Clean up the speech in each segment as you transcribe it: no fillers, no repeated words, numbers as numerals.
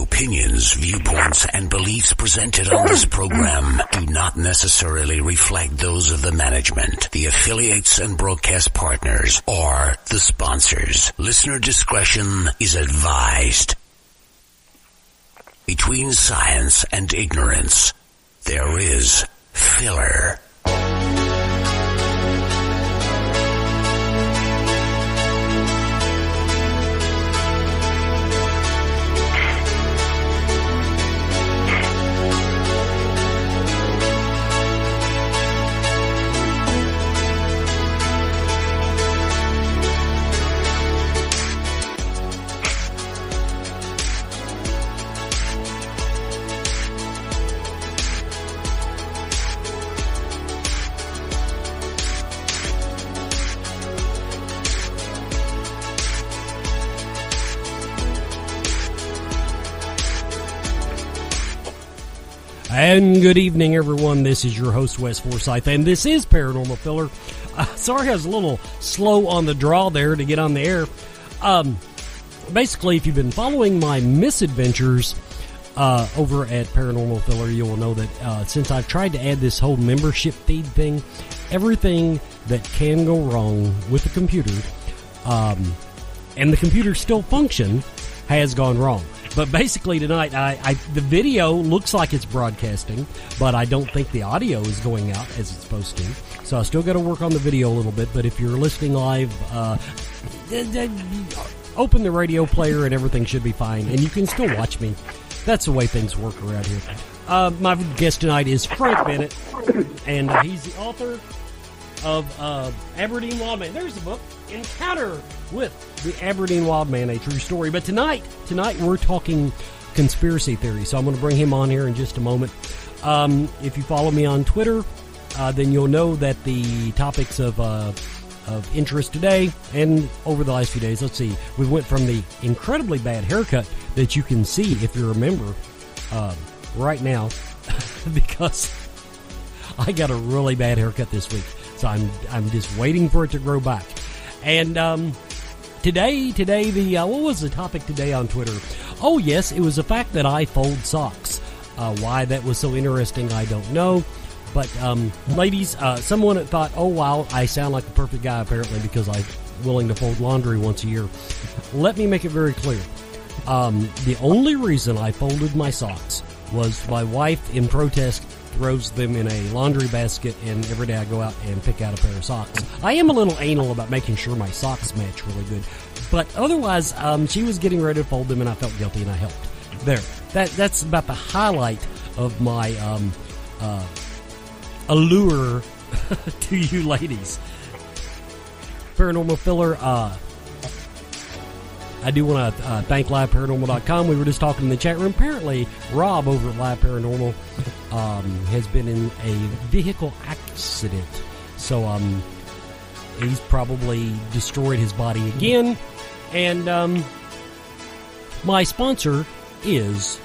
The opinions, viewpoints, and beliefs presented on this program do not necessarily reflect those of the management, the affiliates and broadcast partners, or the sponsors. Listener discretion is advised. Between science and ignorance, there is filler. And good evening, everyone. This is your host, Wes Forsyth, and this is Paranormal Filler. Sorry I was a little slow on the draw there to get on the air. Basically, if you've been following my misadventures over at Paranormal Filler, you will know that since I've tried to add this whole membership feed thing, everything that can go wrong with the computer, and the computer still function, has gone wrong. But basically tonight, the video looks like it's broadcasting, but I don't think the audio is going out as it's supposed to. So I still got to work on the video a little bit, but if you're listening live, open the radio player and everything should be fine, and you can still watch me. That's the way things work around here. My guest tonight is Frank Bennett, and he's the author of Aberdeen Wildman. There's the book, Encounter with the Aberdeen Wildman, a true story. But tonight we're talking conspiracy theory, so I'm going to bring him on here in just a moment. If you follow me on Twitter, then you'll know that the topics of interest today and over the last few days, let's see, we went from the incredibly bad haircut that you can see if you remember right now, because I got a really bad haircut this week. So I'm just waiting for it to grow back. And today, what was the topic today on Twitter? Oh, yes, it was the fact that I fold socks. Why that was so interesting, I don't know. But, ladies, someone thought, oh, wow, I sound like the perfect guy, apparently, because I'm willing to fold laundry once a year. Let me make it very clear. The only reason I folded my socks was my wife, in protest, throws them in a laundry basket, and every day I go out and pick out a pair of socks. I am a little anal about making sure my socks match really good, but otherwise, she was getting ready to fold them, and I felt guilty, and I helped. There. That's about the highlight of my allure to you ladies. Paranormal Filler, I do want to thank LiveParanormal.com. We were just talking in the chat room. Apparently, Rob over at Live Paranormal has been in a vehicle accident. So he's probably destroyed his body again. And my sponsor is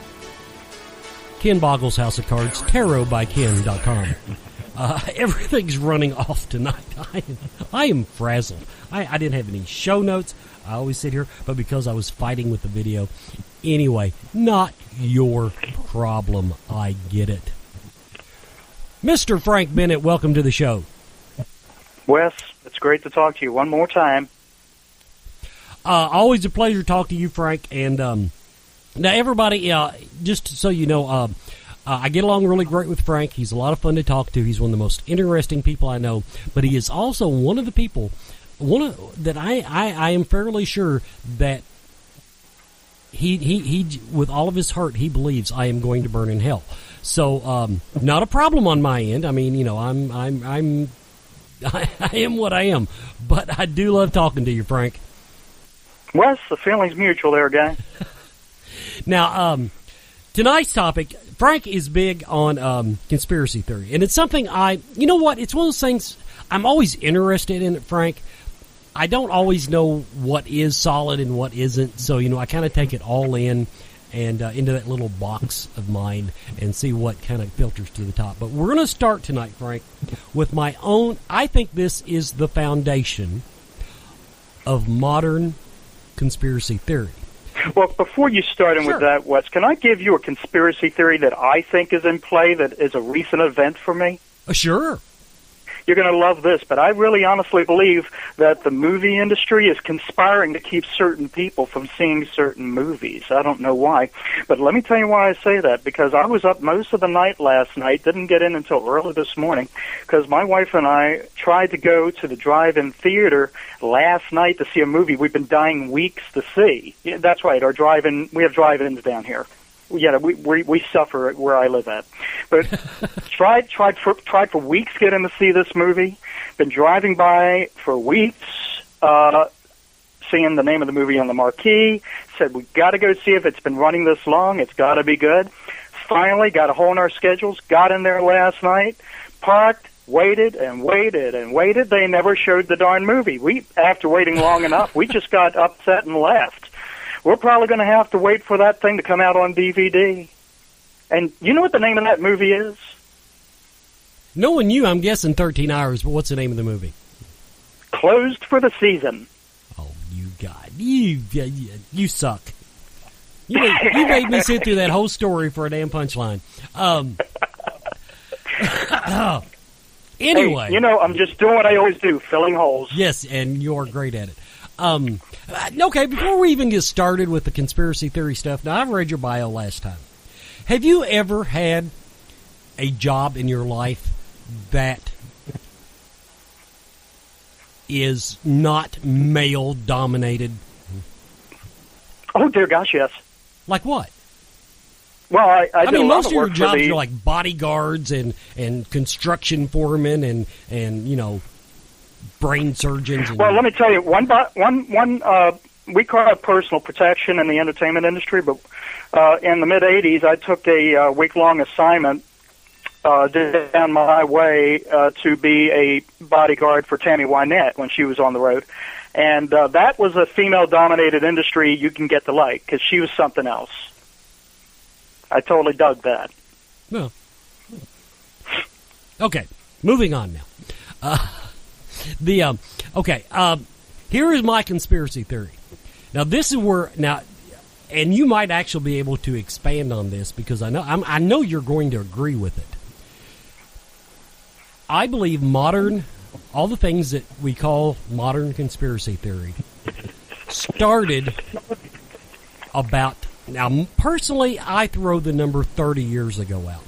Ken Boggle's House of Cards, tarotbyken.com. Everything's running off tonight. I am frazzled. I didn't have any show notes. I always sit here, but because I was fighting with the video. Anyway, not your problem. I get it. Mr. Frank Bennett, welcome to the show. Wes, it's great to talk to you one more time. Always a pleasure to talk to you, Frank. And now, everybody, just so you know, I get along really great with Frank. He's a lot of fun to talk to. He's one of the most interesting people I know. But he is also one of the people that I am fairly sure that he with all of his heart, he believes I am going to burn in hell. So, not a problem on my end. I mean, you know, I am what I am, but I do love talking to you, Frank. Wes, the feeling's mutual there, guy. Now, tonight's topic, Frank is big on conspiracy theory, and it's something you know what, it's one of those things, I'm always interested in it, Frank. I don't always know what is solid and what isn't, so, you know, I kind of take it all in and into that little box of mine and see what kind of filters to the top. But we're going to start tonight, Frank, with my own, I think this is the foundation of modern conspiracy theory. Well, before you start in Sure. with that, Wes, can I give you a conspiracy theory that I think is in play that is a recent event for me? Sure. You're going to love this, but I really honestly believe that the movie industry is conspiring to keep certain people from seeing certain movies. I don't know why, but let me tell you why I say that, because I was up most of the night last night, didn't get in until early this morning, because my wife and I tried to go to the drive-in theater last night to see a movie we've been dying weeks to see. Yeah, that's right, we have drive-ins down here. Yeah, we suffer where I live at, but tried for weeks getting to see this movie. Been driving by for weeks, seeing the name of the movie on the marquee. Said we got to go see if it's been running this long. It's got to be good. Finally, got a hole in our schedules. Got in there last night, parked, waited and waited and waited. They never showed the darn movie. After waiting long enough, we just got upset and left. We're probably going to have to wait for that thing to come out on DVD. And you know what the name of that movie is? Knowing you, I'm guessing 13 Hours, but what's the name of the movie? Closed for the Season. Oh, you God. You suck. You made me sit through that whole story for a damn punchline. Anyway. Hey, I'm just doing what I always do, filling holes. Yes, and you're great at it. Okay, before we even get started with the conspiracy theory stuff, now I've read your bio last time. Have you ever had a job in your life that is not male-dominated? Oh, dear gosh, yes. Like what? Well, I mean, did a lot most of your work for jobs are like bodyguards and construction foremen and brain surgeons. Well, let me tell you, we call it personal protection in the entertainment industry, but in the mid-'80s, I took a week-long assignment down my way to be a bodyguard for Tammy Wynette when she was on the road. And that was a female-dominated industry you can get to like, because she was something else. I totally dug that. Well, okay, moving on now. Here is my conspiracy theory. Now, this is where and you might actually be able to expand on this because I know you're going to agree with it. I believe all the things that we call modern conspiracy theory started about. Now, personally, I throw the number 30 years ago out.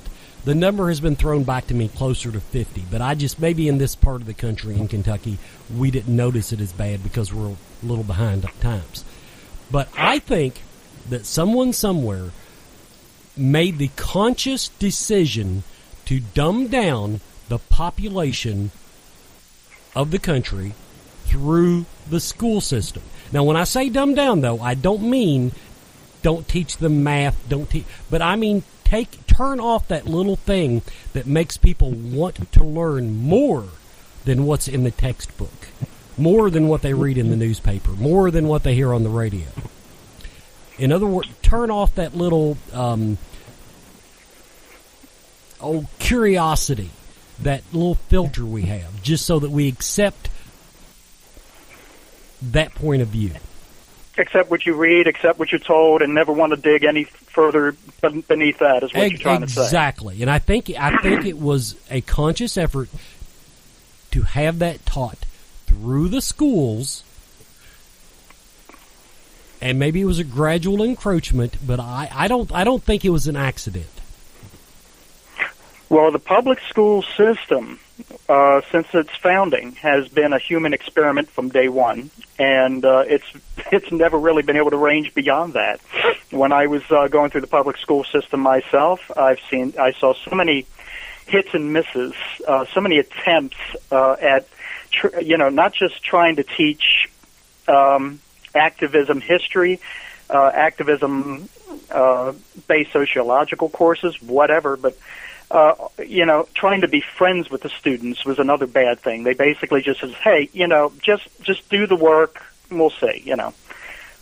The number has been thrown back to me closer to 50, but maybe in this part of the country, in Kentucky, we didn't notice it as bad because we're a little behind times. But I think that someone somewhere made the conscious decision to dumb down the population of the country through the school system. Now, when I say dumb down, though, I don't mean don't teach them math, but I mean turn off that little thing that makes people want to learn more than what's in the textbook, more than what they read in the newspaper, more than what they hear on the radio. In other words, turn off that little curiosity, that little filter we have, just so that we accept that point of view. Accept what you read, accept what you're told, and never want to dig any further beneath that is what you're trying to say. Exactly. And I think it was a conscious effort to have that taught through the schools, and maybe it was a gradual encroachment, but I don't think it was an accident. Well, the public school system, since its founding, has been a human experiment from day one, and it's never really been able to range beyond that. When I was going through the public school system myself, I saw so many hits and misses, so many attempts at, not just trying to teach activism history, activism-based sociological courses, whatever, but trying to be friends with the students was another bad thing. They basically just says, hey, just do the work, and we'll see,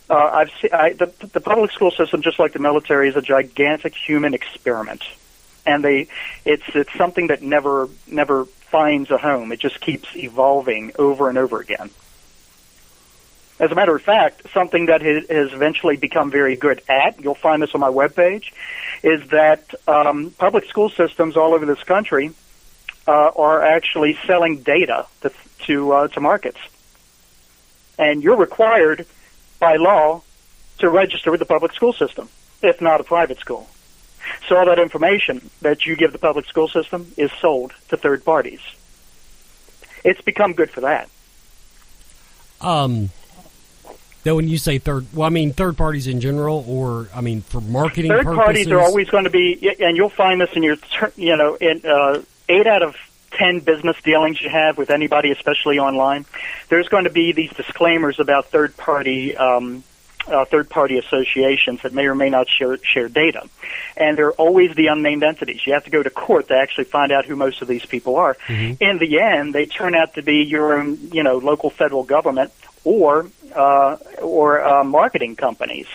the public school system, just like the military, is a gigantic human experiment. And it's something that never finds a home. It just keeps evolving over and over again. As a matter of fact, something that has eventually become very good at, you'll find this on my webpage, is that public school systems all over this country are actually selling data to markets. And you're required by law to register with the public school system, if not a private school. So all that information that you give the public school system is sold to third parties. It's become good for that. Though when you say third parties in general, or for marketing third purposes? Parties are always going to be, and you'll find this in your, in 8 out of 10 business dealings you have with anybody, especially online, there's going to be these disclaimers about third-party associations that may or may not share data. And they're always the unnamed entities. You have to go to court to actually find out who most of these people are. Mm-hmm. In the end, they turn out to be your own, local federal government or marketing companies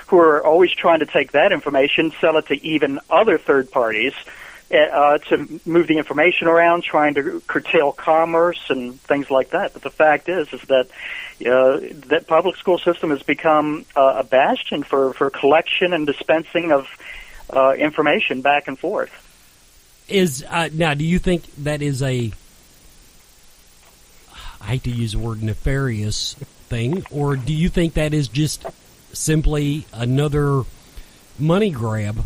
who are always trying to take that information, sell it to even other third parties, to move the information around, trying to curtail commerce and things like that. But the fact is that that public school system has become a bastion for collection and dispensing of information back and forth. Now, do you think that is I hate to use the word nefarious thing, or do you think that is just simply another money grab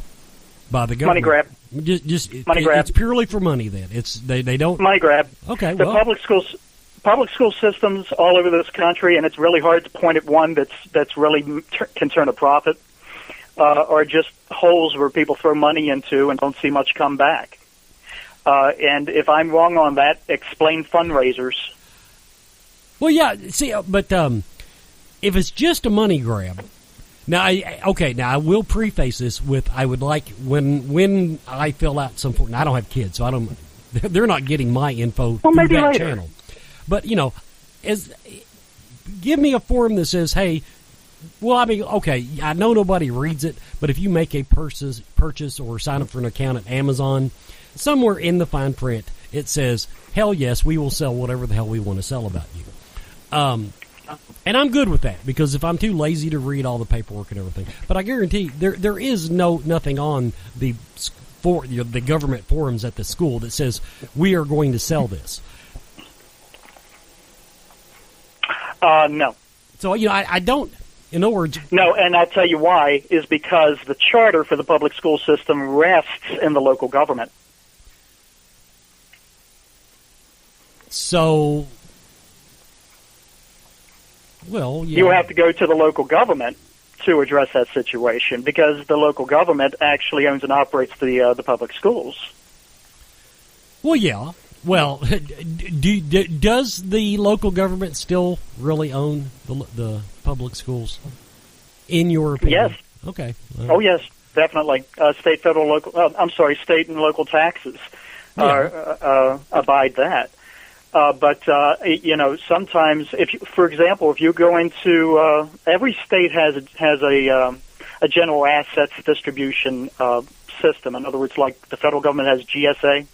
by the government? Money grab. Just money grab. It's purely for money. Then they don't money grab. Okay, the public school systems all over this country, and it's really hard to point at one that's really can turn a profit, are just holes where people throw money into and don't see much come back. And if I'm wrong on that, explain fundraisers. Well, yeah. See, but if it's just a money grab. Now, I will preface this with I would like when I fill out some form. I don't have kids, so they're not getting my info through that later. channel. But give me a form that says, "Hey, I know nobody reads it, but if you make a purchase or sign up for an account at Amazon, somewhere in the fine print it says, hell yes, we will sell whatever the hell we want to sell about you." And I'm good with that, because if I'm too lazy to read all the paperwork and everything, but I guarantee there is nothing on the government forums at the school that says we are going to sell this. No. So I don't. In other words, no, and I'll tell you why is because the charter for the public school system rests in the local government. So. Well, yeah. You have to go to the local government to address that situation, because the local government actually owns and operates the public schools. Well, yeah. Well, does the local government still really own the public schools, in your opinion? Yes. Okay. Oh, yes, definitely. State and local taxes abide that. But sometimes, for example, if you go into every state has a general assets distribution system. In other words, like the federal government has GSA,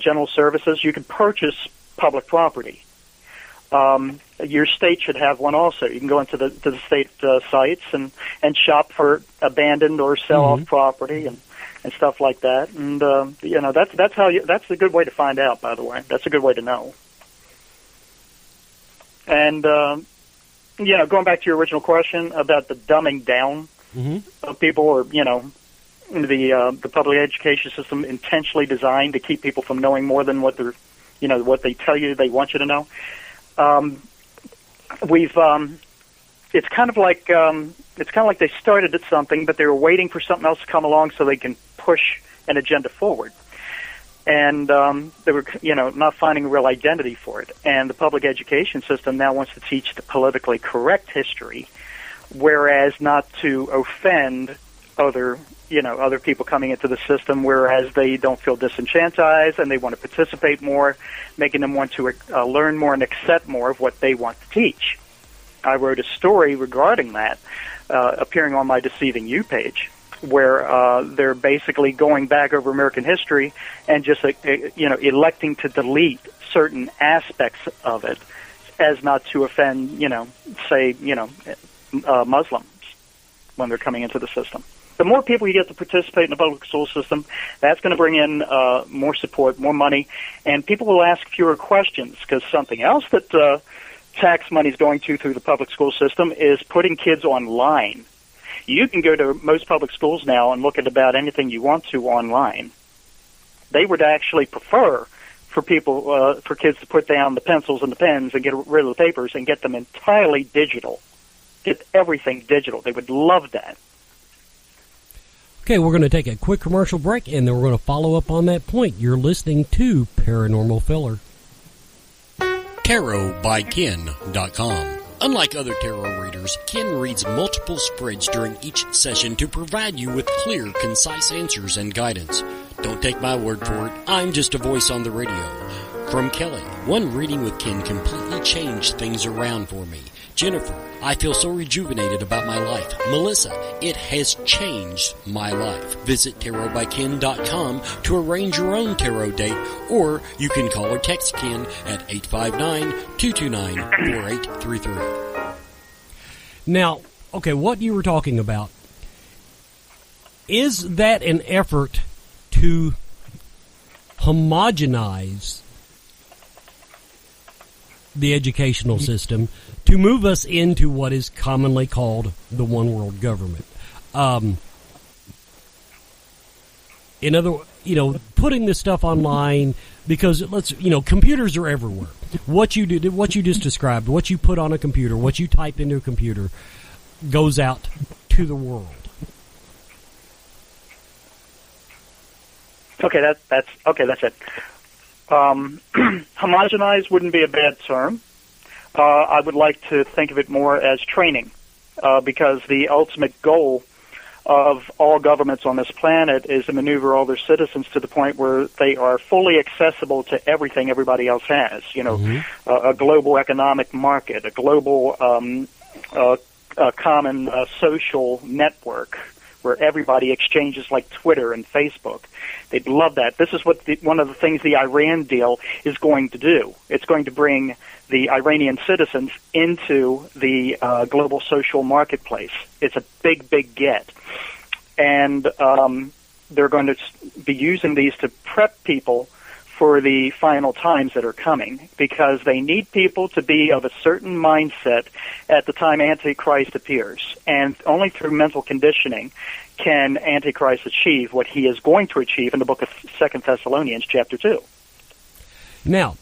general services. You can purchase public property. Your state should have one also. You can go into the state sites and shop for abandoned or sell off property and stuff like that. And that's a good way to find out, by the way. That's a good way to know. And going back to your original question about the dumbing down of people, or the public education system intentionally designed to keep people from knowing more than what they tell you they want you to know. It's kind of like they started at something, but they were waiting for something else to come along so they can push an agenda forward. And they were, not finding a real identity for it. And the public education system now wants to teach the politically correct history, whereas not to offend other people coming into the system, whereas they don't feel disenchantized and they want to participate more, making them want to learn more and accept more of what they want to teach. I wrote a story regarding that, appearing on my Deceiving You page, where they're basically going back over American history and just electing to delete certain aspects of it as not to offend, say, Muslims when they're coming into the system. The more people you get to participate in the public school system, that's going to bring in more support, more money, and people will ask fewer questions, because something else that tax money is going to through the public school system is putting kids online. You can go to most public schools now and look at about anything you want to online. They would actually prefer for people, for kids to put down the pencils and the pens and get rid of the papers and get them entirely digital. Get everything digital. They would love that. Okay, we're going to take a quick commercial break, and then we're going to follow up on that point. You're listening to Paranormal Filler. TarotByKen.com. Unlike other tarot readers, Ken reads multiple spreads during each session to provide you with clear, concise answers and guidance. Don't take my word for it. I'm just a voice on the radio. From Kelly, one reading with Ken completely changed things around for me. Jennifer, I feel so rejuvenated about my life. Melissa, it has changed my life. Visit TarotByKen.com to arrange your own tarot date, or you can call or text Ken at 859-229-4833. Now, okay, what you were talking about, is that an effort to homogenize the educational system to move us into what is commonly called the one world government? In other, putting this stuff online, because computers are everywhere. What you do, what you just described, what you put on a computer, what you type into a computer, goes out to the world. Okay, that's it. Homogenize wouldn't be a bad term. I would like to think of it more as training, because the ultimate goal of all governments on this planet is to maneuver all their citizens to the point where they are fully accessible to everything everybody else has. A global economic market, a global common social network where everybody exchanges like Twitter and Facebook. They'd love that. This is what one of the things the Iran deal is going to do. It's going to bring the Iranian citizens into the global social marketplace. It's a big, big get. And they're going to be using these to prep people for the final times that are coming, because they need people to be of a certain mindset at the time Antichrist appears. And only through mental conditioning can Antichrist achieve what he is going to achieve in the book of 2 Thessalonians chapter 2. Now,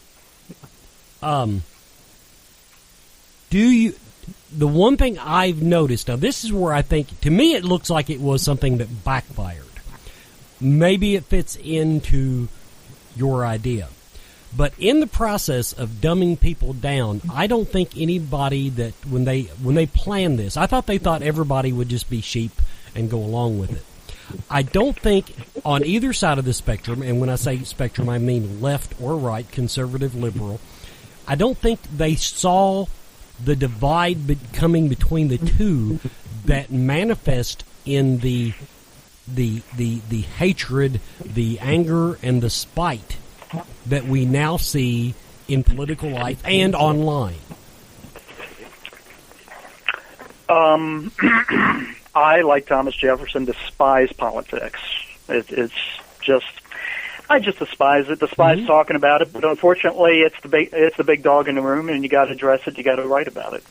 the one thing I've noticed, now this is where I think, to me it looks like it was something that backfired. Maybe it fits into your idea. But in the process of dumbing people down, I don't think anybody that, when they planned this, I thought they thought everybody would just be sheep and go along with it. I don't think on either side of the spectrum, and when I say spectrum I mean left or right, conservative, liberal, I don't think they saw the divide coming between the two that manifest in the hatred, the anger, and the spite that we now see in political life and online. I, like Thomas Jefferson, despise politics. It's just, I just despise it. Despise talking about it. But unfortunately, it's the big dog in the room, and you got to address it. You got to write about it.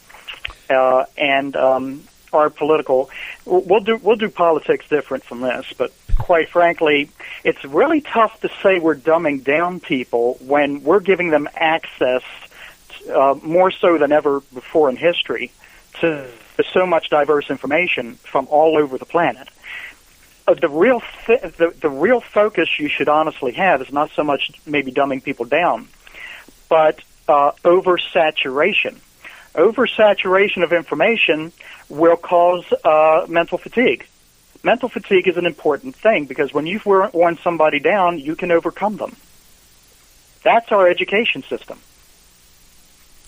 Our political, we'll do politics different from this, but quite frankly, it's really tough to say we're dumbing down people when we're giving them access, more so than ever before in history, to so much diverse information from all over the planet. The real focus you should honestly have is not so much maybe dumbing people down, but oversaturation. Oversaturation of information will cause mental fatigue. Mental fatigue is an important thing, because when you've worn somebody down, you can overcome them. That's our education system.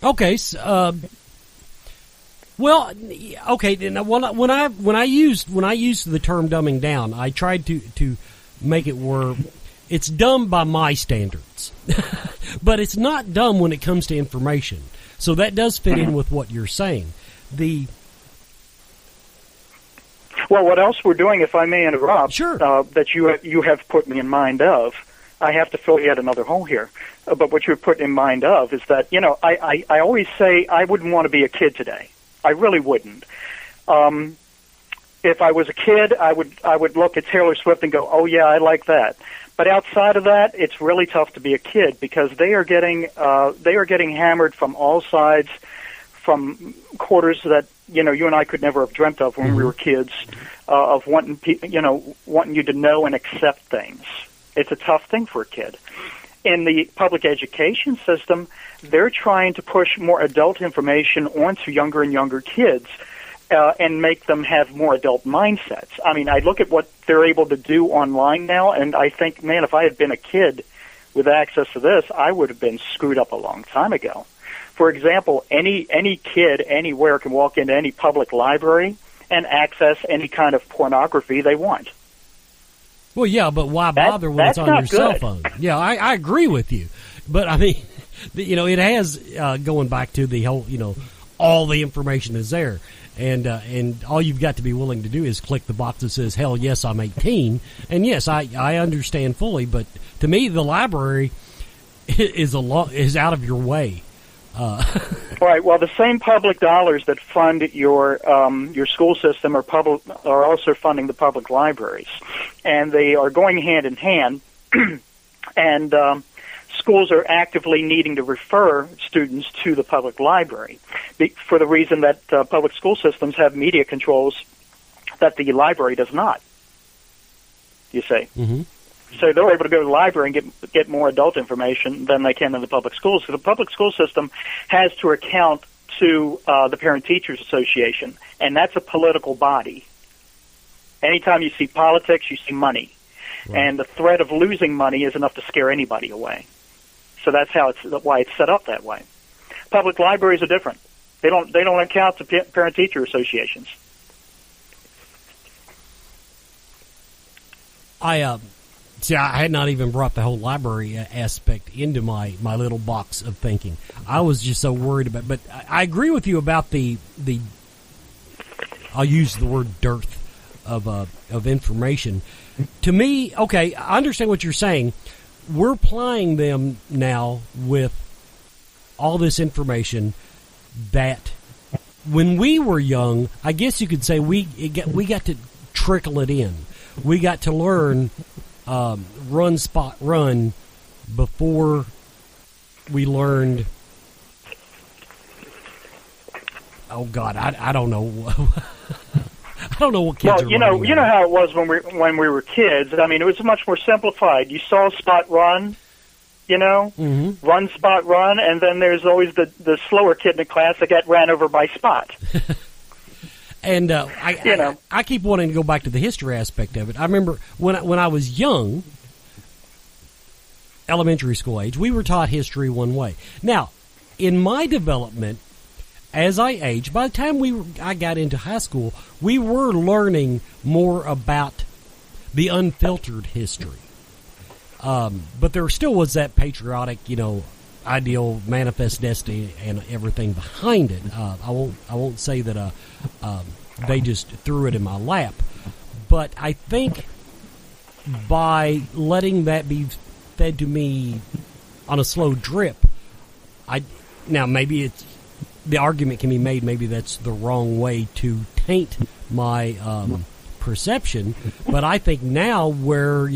Okay. Well, okay. Now, when I used the term dumbing down, I tried to make it where it's dumb by my standards, but it's not dumb when it comes to information. So that does fit in with what you're saying. Well, what else we're doing, if I may interrupt, Sure. That you have put me in mind of, I have to fill yet another hole here, but what you've put in mind of is that, I always say I wouldn't want to be a kid today. I really wouldn't. If I was a kid, I would look at Taylor Swift and go, oh, yeah, I like that. But outside of that, it's really tough to be a kid because they are getting hammered from all sides, from quarters that you and I could never have dreamt of when we were kids, of wanting you to know and accept things. It's a tough thing for a kid. In the public education system, they're trying to push more adult information onto younger and younger kids. And make them have more adult mindsets. I mean, I look at what they're able to do online now, and I think, man, if I had been a kid with access to this, I would have been screwed up a long time ago. For example, any kid anywhere can walk into any public library and access any kind of pornography they want. Well, yeah, but why bother when it's on your cell phone? Yeah, I agree with you. But, I mean, it has, going back to the whole, all the information is there. And all you've got to be willing to do is click the box that says, hell, yes, I'm 18. And, yes, I understand fully. But to me, the library is out of your way. Right. Well, the same public dollars that fund your school system are also funding the public libraries. And they are going hand in hand. And schools are actively needing to refer students to the public library for the reason that public school systems have media controls that the library does not, you see. Mm-hmm. So they're able to go to the library and get more adult information than they can in the public schools. So the public school system has to account to the Parent Teachers Association, and that's a political body. Anytime you see politics, you see money. Right. And the threat of losing money is enough to scare anybody away. So that's why it's set up that way. Public libraries are different. They don't account to parent-teacher associations. I had not even brought the whole library aspect into my little box of thinking. I was just so worried about. But I agree with you about the. I'll use the word dearth of information. To me, okay, I understand what you're saying. We're plying them now with all this information that when we were young, I guess you could say we got to trickle it in. We got to learn run, spot, run before we learned. Oh God, I don't know. I don't know what kids are. You know how it was when we were kids. I mean, it was much more simplified. You saw spot, run. Mm-hmm. Run, spot, run, and then there's always the slower kid in the class that got ran over by spot. And I keep wanting to go back to the history aspect of it. I remember when I was young, elementary school age, we were taught history one way. Now, in my development, as I aged, by the time I got into high school, we were learning more about the unfiltered history. But there still was that patriotic, ideal, manifest destiny, and everything behind it. I won't say that they just threw it in my lap, but I think by letting that be fed to me on a slow drip, now maybe it's the argument can be made. Maybe that's the wrong way to taint my perception, but I think now where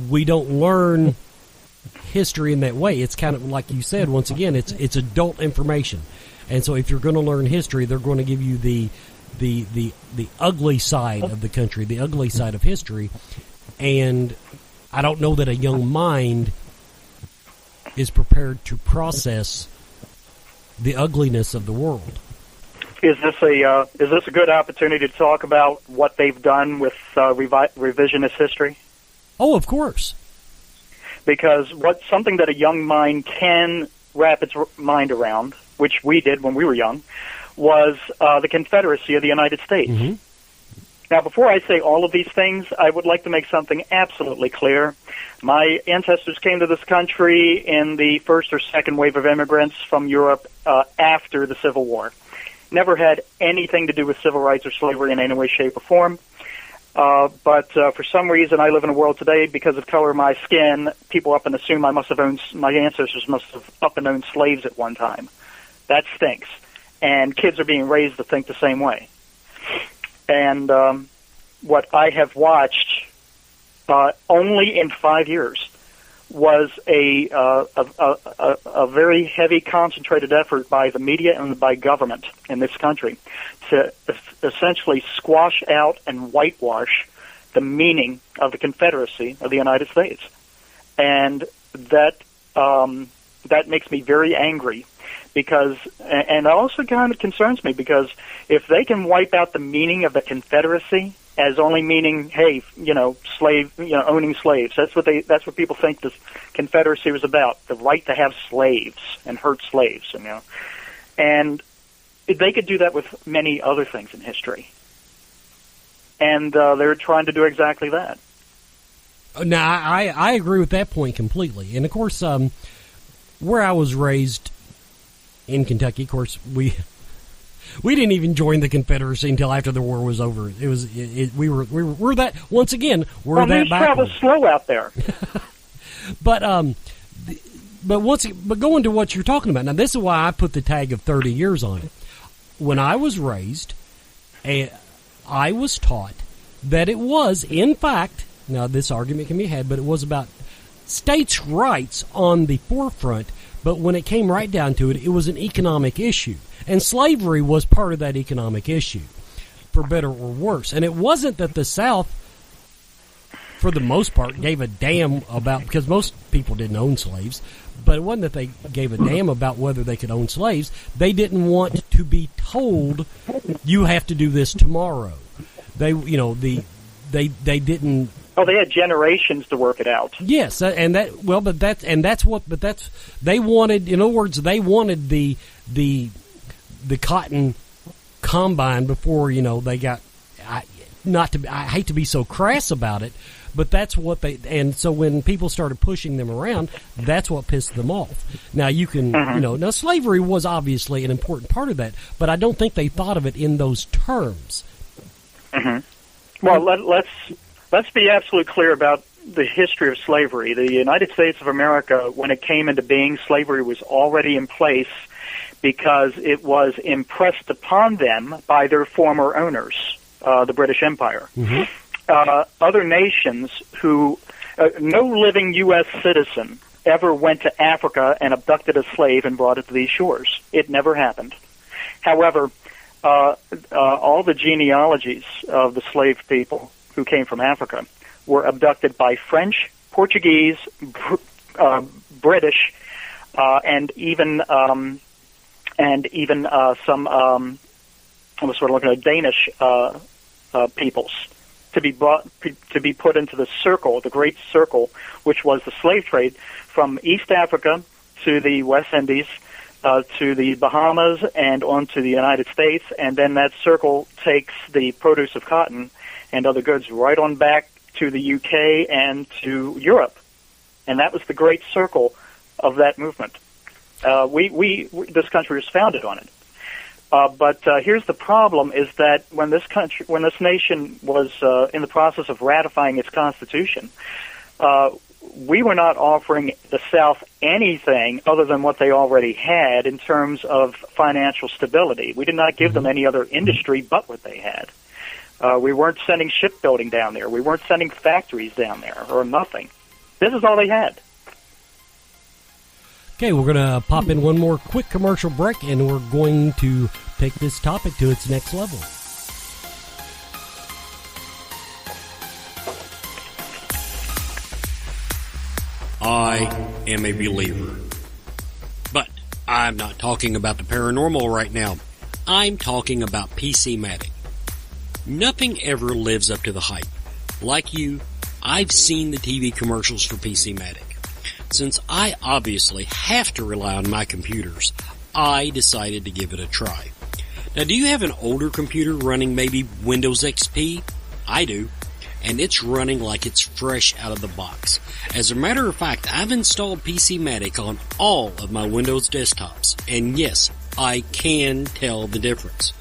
we don't learn history in that way. It's kind of like you said. Once again, it's adult information, and so if you're going to learn history, they're going to give you the ugly side of the country, the ugly side of history, and I don't know that a young mind is prepared to process the ugliness of the world. Is this a good opportunity to talk about what they've done with revisionist history? Oh, of course. Because something that a young mind can wrap its mind around, which we did when we were young, was the Confederacy of the United States. Mm-hmm. Now, before I say all of these things, I would like to make something absolutely clear. My ancestors came to this country in the first or second wave of immigrants from Europe after the Civil War. Never had anything to do with civil rights or slavery in any way, shape, or form. But for some reason, I live in a world today, because of color of my skin, people up and assume my ancestors must have up and owned slaves at one time. That stinks. And kids are being raised to think the same way. And what I have watched only in 5 years was a very heavy, concentrated effort by the media and by government in this country to essentially squash out and whitewash the meaning of the Confederacy of the United States. And that makes me very angry. Because, and it also kind of concerns me, because if they can wipe out the meaning of the Confederacy as only meaning, hey, owning slaves, that's what people think this Confederacy was about, the right to have slaves and hurt slaves, and they could do that with many other things in history, and they're trying to do exactly that. Now, I agree with that point completely, and of course, where I was raised in Kentucky, of course, we didn't even join the Confederacy until after the war was over. We're that, once again, we're that backward. Travel slow out there. But going to what you're talking about, now this is why I put the tag of 30 years on it. When I was raised, I was taught that it was, in fact, now this argument can be had, but it was about states' rights on the forefront. But when it came right down to it, it was an economic issue. And slavery was part of that economic issue, for better or worse. And it wasn't that the South, for the most part, gave a damn about, because most people didn't own slaves, but it wasn't that they gave a damn about whether they could own slaves. They didn't want to be told, you have to do this tomorrow. They didn't. Oh, they had generations to work it out. Yes, they wanted. In other words, they wanted the cotton combine before they got. I hate to be so crass about it, but that's what they. And so when people started pushing them around, that's what pissed them off. Now you can, now slavery was obviously an important part of that, but I don't think they thought of it in those terms. Mm-hmm. Well, let's be absolutely clear about the history of slavery. The United States of America, when it came into being, slavery was already in place because it was impressed upon them by their former owners, the British Empire. Mm-hmm. Other nations who, no living U.S. citizen ever went to Africa and abducted a slave and brought it to these shores. It never happened. However, all the genealogies of the slave people who came from Africa were abducted by French, Portuguese, British, and even some. I was sort of looking at Danish peoples to be put into the circle, the Great Circle, which was the slave trade from East Africa to the West Indies, to the Bahamas, and on to the United States, and then that circle takes the produce of cotton and other goods right on back to the UK and to Europe. And that was the Great Circle of that movement. This country was founded on it. But here's the problem: is that when this nation was in the process of ratifying its constitution, we were not offering the South anything other than what they already had in terms of financial stability. We did not give them any other industry but what they had. We weren't sending shipbuilding down there. We weren't sending factories down there, or nothing. This is all they had. Okay, we're going to pop in one more quick commercial break, and we're going to take this topic to its next level. I am a believer. But I'm not talking about the paranormal right now. I'm talking about PC-matic. Nothing ever lives up to the hype. Like you, I've seen the TV commercials for PC-matic. Since I obviously have to rely on my computers, I decided to give it a try. Now, do you have an older computer running maybe Windows XP? I do. And it's running like it's fresh out of the box. As a matter of fact, I've installed PCmatic on all of my Windows desktops. And yes, I can tell the difference.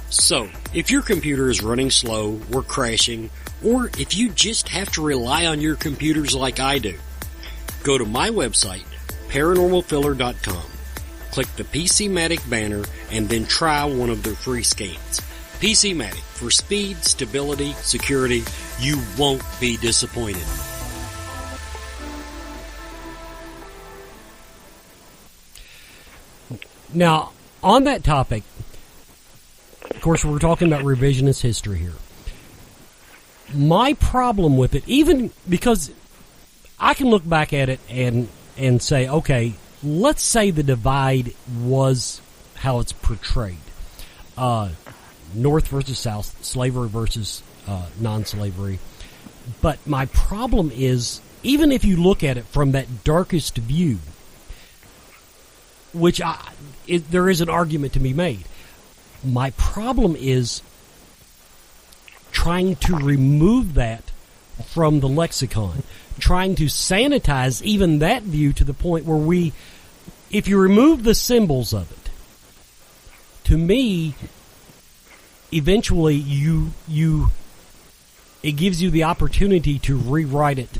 So, if your computer is running slow or crashing, or if you just have to rely on your computers like I do, go to my website, paranormalfiller.com. Click the PCmatic banner and then try one of their free scans. PCmatic, for speed, stability, security, you won't be disappointed. Now, on that topic, of course, we're talking about revisionist history here. My problem with it, even because I can look back at it and say, okay, let's say the divide was how it's portrayed. North versus South, slavery versus non-slavery. But my problem is, even if you look at it from that darkest view, which there is an argument to be made, my problem is trying to remove that from the lexicon, trying to sanitize even that view to the point where if you remove the symbols of it, to me, eventually it gives you the opportunity to rewrite it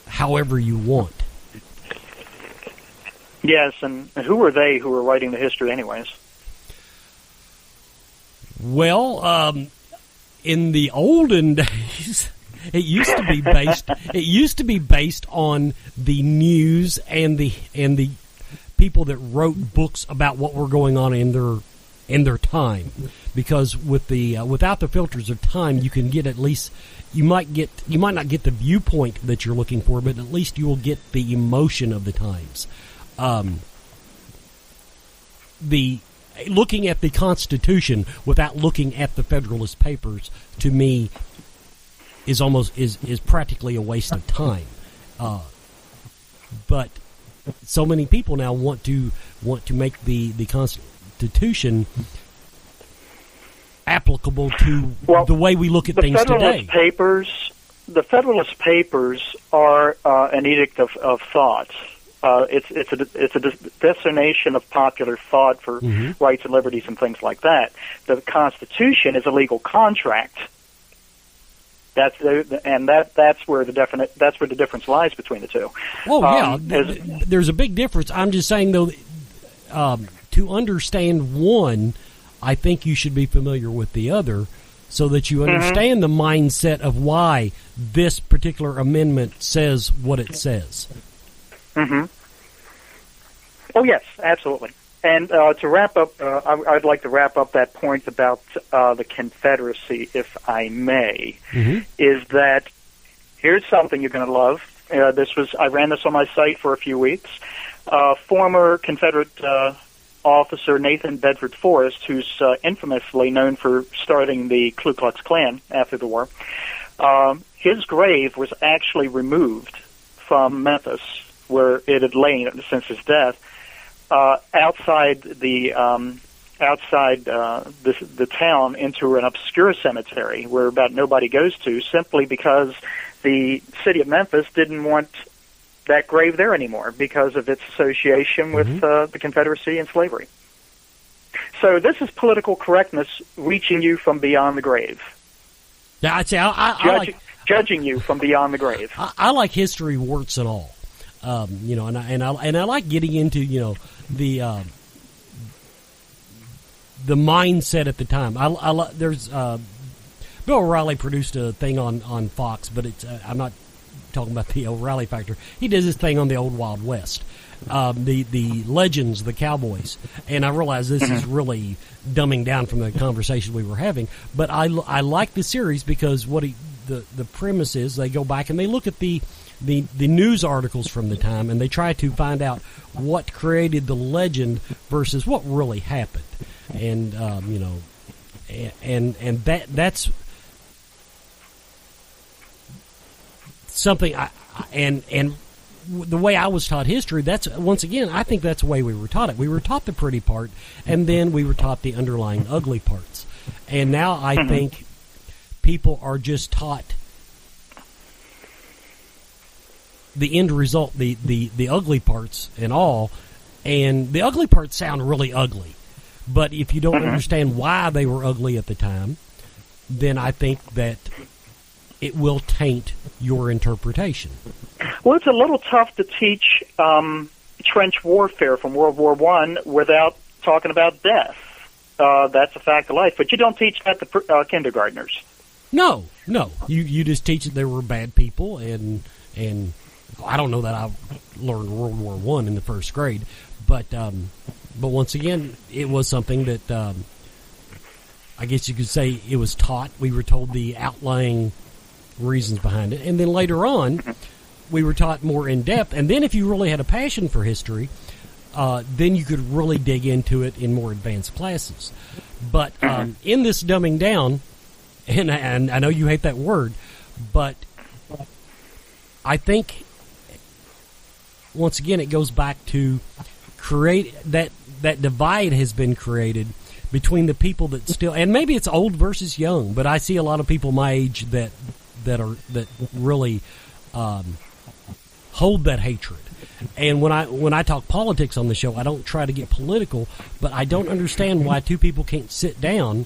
however you want. Yes, and who are they who are writing the history anyways? Well, in the olden days, it used to be based on the news and the people that wrote books about what were going on in their time. Because without the filters of time, you can get you might not get the viewpoint that you're looking for, but at least you will get the emotion of the times. Looking at the Constitution without looking at the Federalist Papers, to me, is practically a waste of time. But so many people now want to make the Constitution applicable to the way we look at things today. The Federalist Papers are an edict of thought. It's a destination of popular thought for rights and liberties and things like that. The Constitution is a legal contract. That's where the difference lies between the two. Oh there's a big difference. I'm just saying though, to understand one, I think you should be familiar with the other, so that you understand the mindset of why this particular amendment says what it says. Mm-hmm. Oh, yes, absolutely. And to wrap up, I'd like to wrap up that point about the Confederacy, if I may, is that here's something you're going to love. I ran this on my site for a few weeks. Former Confederate officer Nathan Bedford Forrest, who's infamously known for starting the Ku Klux Klan after the war, his grave was actually removed from Memphis, where it had lain since his death, outside the town into an obscure cemetery where about nobody goes to, simply because the city of Memphis didn't want that grave there anymore because of its association with the Confederacy and slavery. So this is political correctness reaching you from beyond the grave. Yeah, I'd say judging you from beyond the grave. I like history, warts and all. And I like getting into the mindset at the time. There's Bill O'Reilly produced a thing on Fox, but it's I'm not talking about the O'Reilly factor. He does this thing on the old Wild West, the legends, the cowboys, and I realize this is really dumbing down from the conversation we were having. But I like the series because the premise is they go back and they look at the news articles from the time, and they try to find out what created the legend versus what really happened, and that's something. And the way I was taught history, that's, once again, I think that's the way we were taught it. We were taught the pretty part, and then we were taught the underlying ugly parts. And now I think people are just taught the end result, the ugly parts and all, and the ugly parts sound really ugly. But if you don't understand why they were ugly at the time, then I think that it will taint your interpretation. Well, it's a little tough to teach trench warfare from World War I without talking about death. That's a fact of life. But you don't teach that to kindergartners. No. You just teach that there were bad people, and I don't know that I learned World War I in the first grade, but once again, it was something that I guess you could say it was taught. We were told the outlying reasons behind it, and then later on, we were taught more in depth. And then, if you really had a passion for history, then you could really dig into it in more advanced classes. But in this dumbing down, and I know you hate that word, but I think once again it goes back to create that divide has been created between the people that still, and maybe it's old versus young, but I see a lot of people my age that really hold that hatred. And when I talk politics on the show, I don't try to get political, but I don't understand why two people can't sit down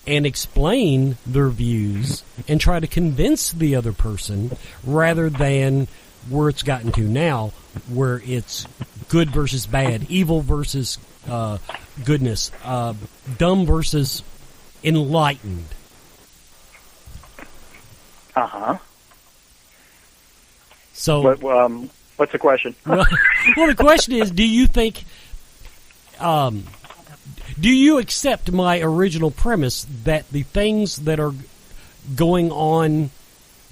and explain their views and try to convince the other person, rather than where it's gotten to now, where it's good versus bad, evil versus goodness, dumb versus enlightened. So, what's the question? well, the question is, do you think, do you accept my original premise that the things that are going on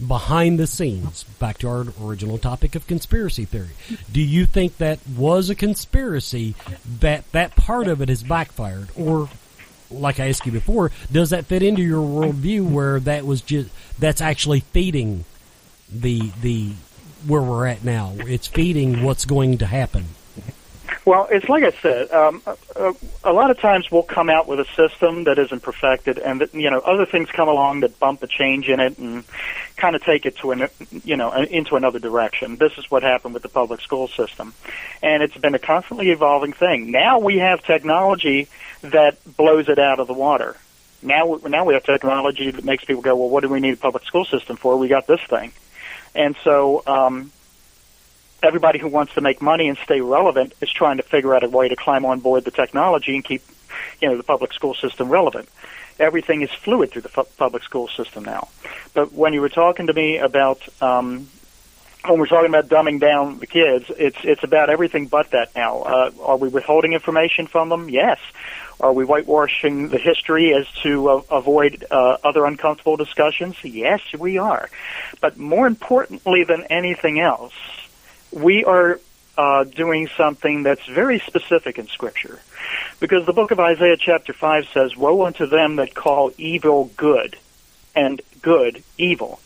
behind the scenes, back to our original topic of conspiracy theory, do you think that was a conspiracy, that part of it has backfired? Or, like I asked you before, does that fit into your worldview where that's actually feeding the where we're at now? It's feeding what's going to happen. Well, it's like I said, a lot of times we'll come out with a system that isn't perfected, and that, other things come along that bump a change in it and kind of take it to into another direction. This is what happened with the public school system, and it's been a constantly evolving thing. Now we have technology that blows it out of the water. Now we have technology that makes people go, well, what do we need a public school system for? We got this thing. And so everybody who wants to make money and stay relevant is trying to figure out a way to climb on board the technology and keep, the public school system relevant. Everything is fluid through the public school system now. But when you were talking to me about, when we're talking about dumbing down the kids, it's about everything but that now. Are we withholding information from them? Yes. Are we whitewashing the history as to avoid other uncomfortable discussions? Yes, we are. But more importantly than anything else, we are doing something that's very specific in Scripture. Because the book of Isaiah chapter 5 says, woe unto them that call evil good and good evil.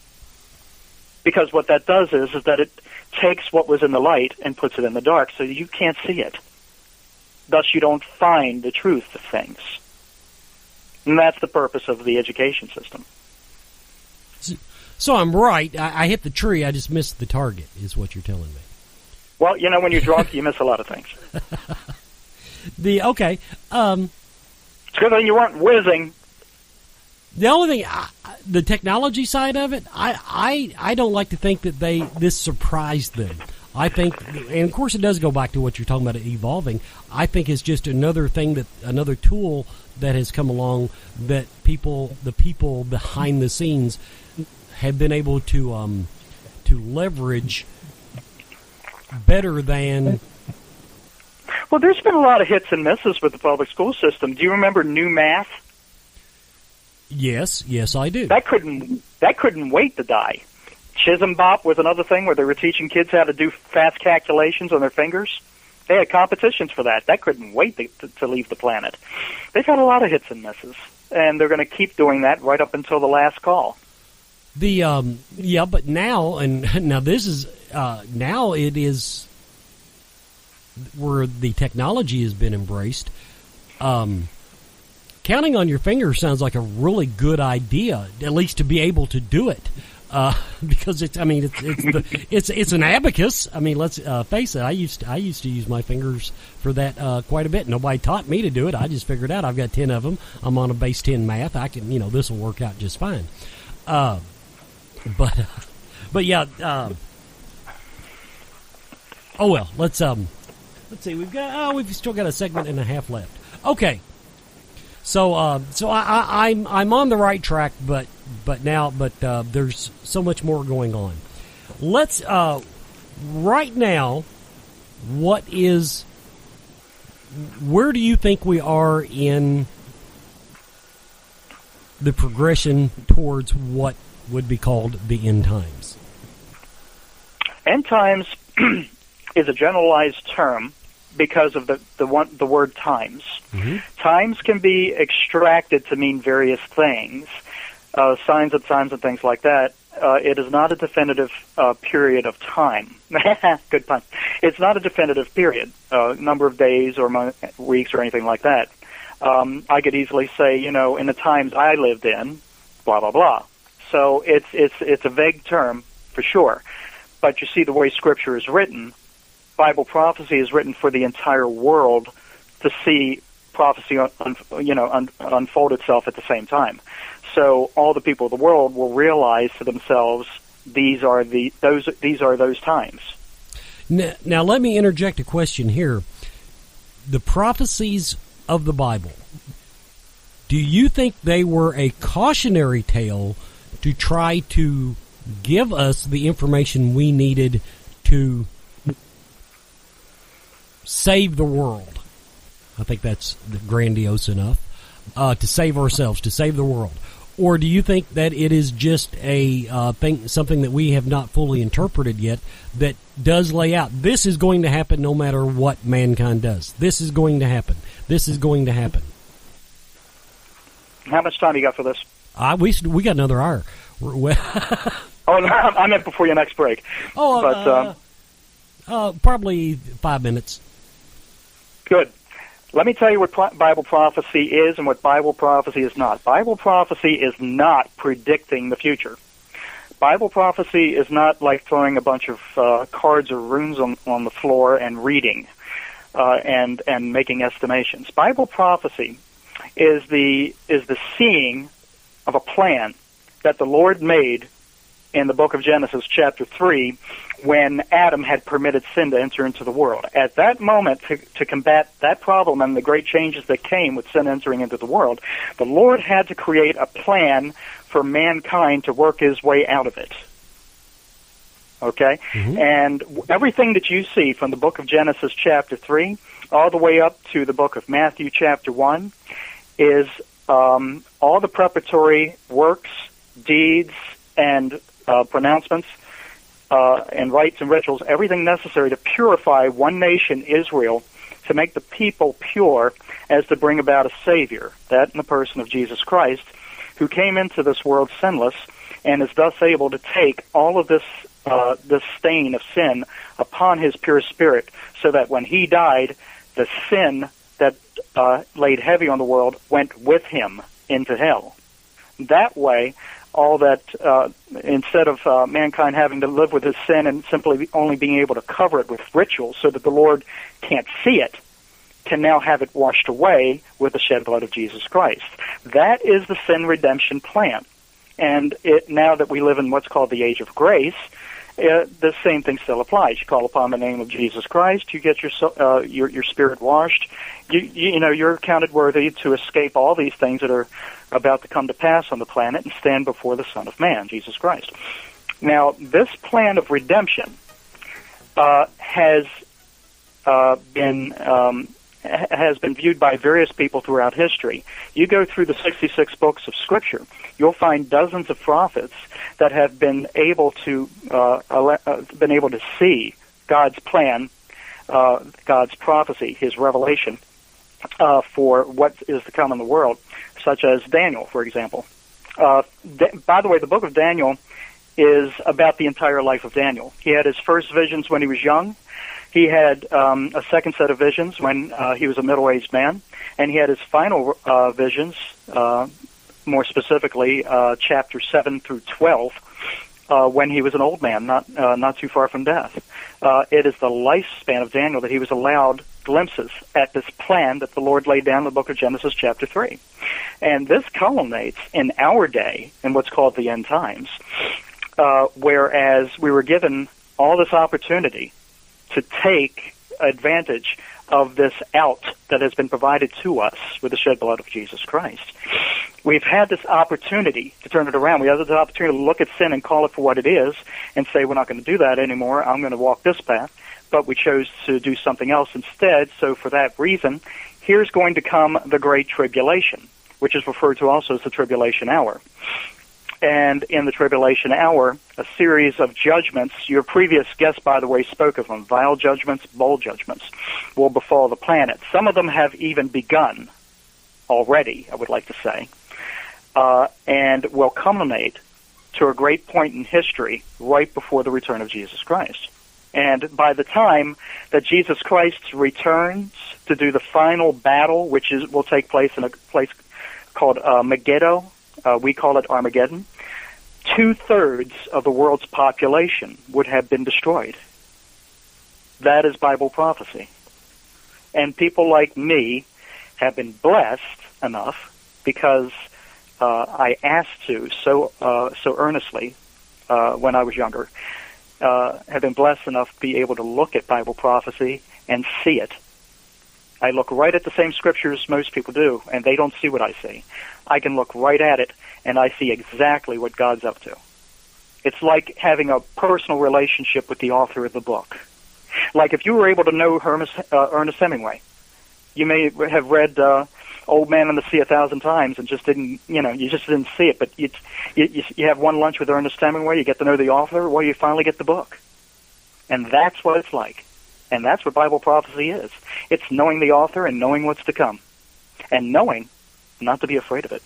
Because what that does is that it takes what was in the light and puts it in the dark so you can't see it. Thus you don't find the truth of things. And that's the purpose of the education system. So I'm right. I hit the tree. I just missed the target, is what you're telling me. Well, when you're drunk, you miss a lot of things. Okay. It's good thing you weren't whizzing. The only thing, the technology side of it, I don't like to think that this surprised them. I think, and of course it does go back to what you're talking about, it evolving. I think it's just another tool that has come along that the people behind the scenes have been able to leverage better than. Well, there's been a lot of hits and misses with the public school system. Do you remember New Math? Yes, I do. That couldn't wait to die. Chisholm Bop was another thing where they were teaching kids how to do fast calculations on their fingers. They had competitions for that. That couldn't wait to leave the planet. They've had a lot of hits and misses, and they're going to keep doing that right up until the last call. But now this is now it is where the technology has been embraced. Counting on your fingers sounds like a really good idea, at least to be able to do it. Because it's an abacus. I mean, let's face it. I used to use my fingers for that quite a bit. Nobody taught me to do it. I just figured out I've got 10 of them. I'm on a base 10 math. I can, this will work out just fine. But yeah. Oh well. Let's see. We've still got a segment and a half left. Okay. So I'm on the right track, but there's so much more going on. Let's right now. Where do you think we are in the progression towards what would be called the end times? End times is a generalized term because of the word times. Mm-hmm. Times can be extracted to mean various things, signs of times and things like that. It is not a definitive period of time. Good pun. It's not a definitive period, number of days or weeks or anything like that. I could easily say, in the times I lived in, blah blah blah. So it's a vague term for sure. But you see, the way Scripture is written, Bible prophecy is written for the entire world to see prophecy unfold itself at the same time. So all the people of the world will realize to themselves these are those times. Now let me interject a question here. The prophecies of the Bible, do you think they were a cautionary tale to try to give us the information we needed to save the world? I think that's grandiose enough. To save ourselves, to save the world. Or do you think that it is just a something that we have not fully interpreted yet, that does lay out, this is going to happen no matter what mankind does. This is going to happen. This is going to happen. How much time you got for this? We got another hour. Oh, no, I meant before your next break. Probably 5 minutes. Good. Let me tell you what Bible prophecy is and what Bible prophecy is not. Bible prophecy is not predicting the future. Bible prophecy is not like throwing a bunch of cards or runes on the floor and reading and making estimations. Bible prophecy is the seeing of a plan that the Lord made in the book of Genesis, chapter 3, when Adam had permitted sin to enter into the world. At that moment, to combat that problem and the great changes that came with sin entering into the world, the Lord had to create a plan for mankind to work his way out of it. Okay? Mm-hmm. And everything that you see from the book of Genesis, chapter 3, all the way up to the book of Matthew, chapter 1, is all the preparatory works, deeds, and pronouncements and rites and rituals, everything necessary to purify one nation, Israel, to make the people pure as to bring about a Savior, that in the person of Jesus Christ, who came into this world sinless and is thus able to take all of this stain of sin upon his pure spirit, so that when he died, the sin that laid heavy on the world went with him into hell. That way, all that, instead of mankind having to live with his sin and simply only being able to cover it with rituals so that the Lord can't see it, can now have it washed away with the shed blood of Jesus Christ. That is the sin redemption plan. And now that we live in what's called the age of grace, the same thing still applies. You call upon the name of Jesus Christ, you get your spirit washed, you're counted worthy to escape all these things that are about to come to pass on the planet and stand before the Son of Man, Jesus Christ. Now, this plan of redemption has been viewed by various people throughout history. You go through the 66 books of Scripture, you'll find dozens of prophets that have been able to see God's plan, God's prophecy, His revelation for what is to come in the world, such as Daniel, for example. By the way, the book of Daniel is about the entire life of Daniel. He had his first visions when he was young. He had a second set of visions when he was a middle-aged man. And he had his final visions, more specifically, chapter 7 through 12, when he was an old man, not too far from death. It is the lifespan of Daniel that he was allowed glimpses at this plan that the Lord laid down in the book of Genesis chapter 3. And this culminates in our day, in what's called the end times, whereas we were given all this opportunity to take advantage of this out that has been provided to us with the shed blood of Jesus Christ. We've had this opportunity to turn it around. We have this opportunity to look at sin and call it for what it is and say, we're not going to do that anymore. I'm going to walk this path. But we chose to do something else instead. So for that reason, here's going to come the Great Tribulation, which is referred to also as the Tribulation Hour. And in the Tribulation Hour, a series of judgments, your previous guest, by the way, spoke of them, vile judgments, bold judgments, will befall the planet. Some of them have even begun already, I would like to say, and will culminate to a great point in history right before the return of Jesus Christ. And by the time that Jesus Christ returns to do the final battle, which will take place in a place called Megiddo, we call it Armageddon, 2/3 of the world's population would have been destroyed. That is Bible prophecy. And people like me have been blessed enough, because I asked to so earnestly when I was younger, have been blessed enough to be able to look at Bible prophecy and see it. I look right at the same scriptures most people do, and they don't see what I see. I can look right at it, and I see exactly what God's up to. It's like having a personal relationship with the author of the book. Like if you were able to know Ernest Hemingway, you may have read Old Man and the Sea 1,000 times and just didn't, you just didn't see it. But you have one lunch with Ernest Hemingway, you get to know the author, well, you finally get the book. And that's what it's like. And that's what Bible prophecy is. It's knowing the author and knowing what's to come. And knowing not to be afraid of it.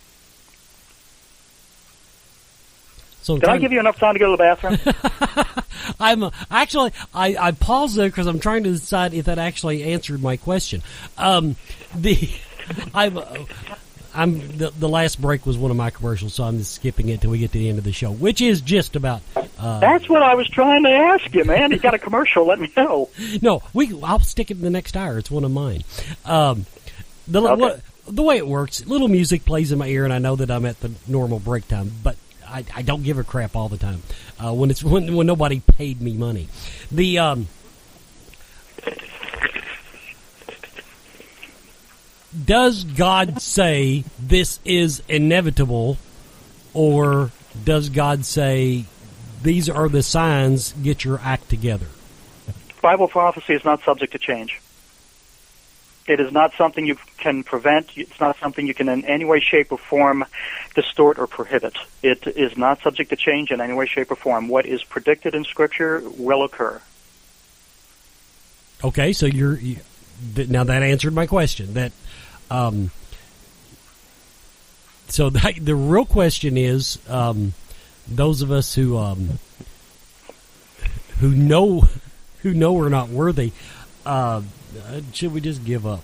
So Did I give you enough time to go to the bathroom? I paused there because I'm trying to decide if that actually answered my question. The last break was one of my commercials, so I'm just skipping it till we get to the end of the show, which is just about. That's what I was trying to ask you, man. You got a commercial? Let me know. No, I'll stick it in the next hour. It's one of mine. Okay. The way it works, little music plays in my ear, and I know that I'm at the normal break time, but I don't give a crap all the time when nobody paid me money. Does God say this is inevitable, or does God say these are the signs, get your act together? Bible prophecy is not subject to change. It is not something you can prevent. It's not something you can in any way, shape, or form distort or prohibit. It is not subject to change in any way, shape, or form. What is predicted in Scripture will occur. Okay, so now that answered my question. That so the real question is, those of us who know we're not worthy. Should we just give up?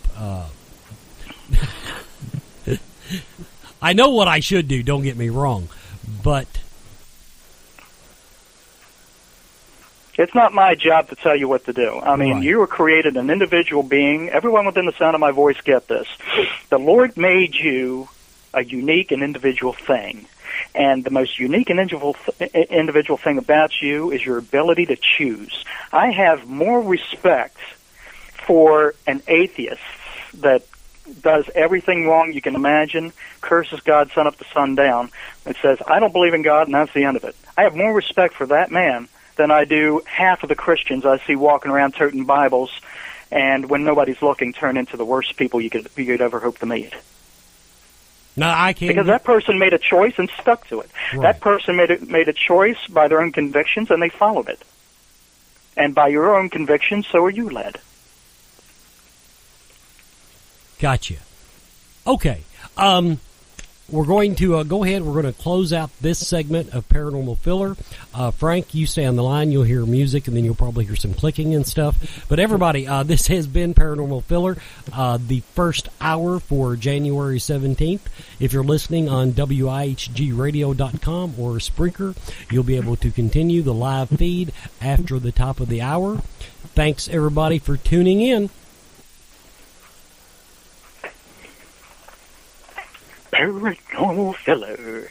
I know what I should do, don't get me wrong, but it's not my job to tell you what to do. I mean, right. You were created an individual being. Everyone within the sound of my voice get this. The Lord made you a unique and individual thing. And the most unique and individual thing about you is your ability to choose. I have more respect for an atheist that does everything wrong you can imagine, curses God sun up to sundown, and says, I don't believe in God, and that's the end of it. I have more respect for that man than I do half of the Christians I see walking around toting Bibles, and when nobody's looking, turn into the worst people you could ever hope to meet. No, I can't. Because that person made a choice and stuck to it. Right. That person made a choice by their own convictions, and they followed it. And by your own convictions, so are you led. Gotcha. Okay. we're going to go ahead. We're going to close out this segment of Paranormal Filler. Frank, you stay on the line. You'll hear music, and then you'll probably hear some clicking and stuff. But everybody, this has been Paranormal Filler, the first hour for January 17th. If you're listening on WIHGradio.com or Spreaker, you'll be able to continue the live feed after the top of the hour. Thanks, everybody, for tuning in. Paranormal Filler.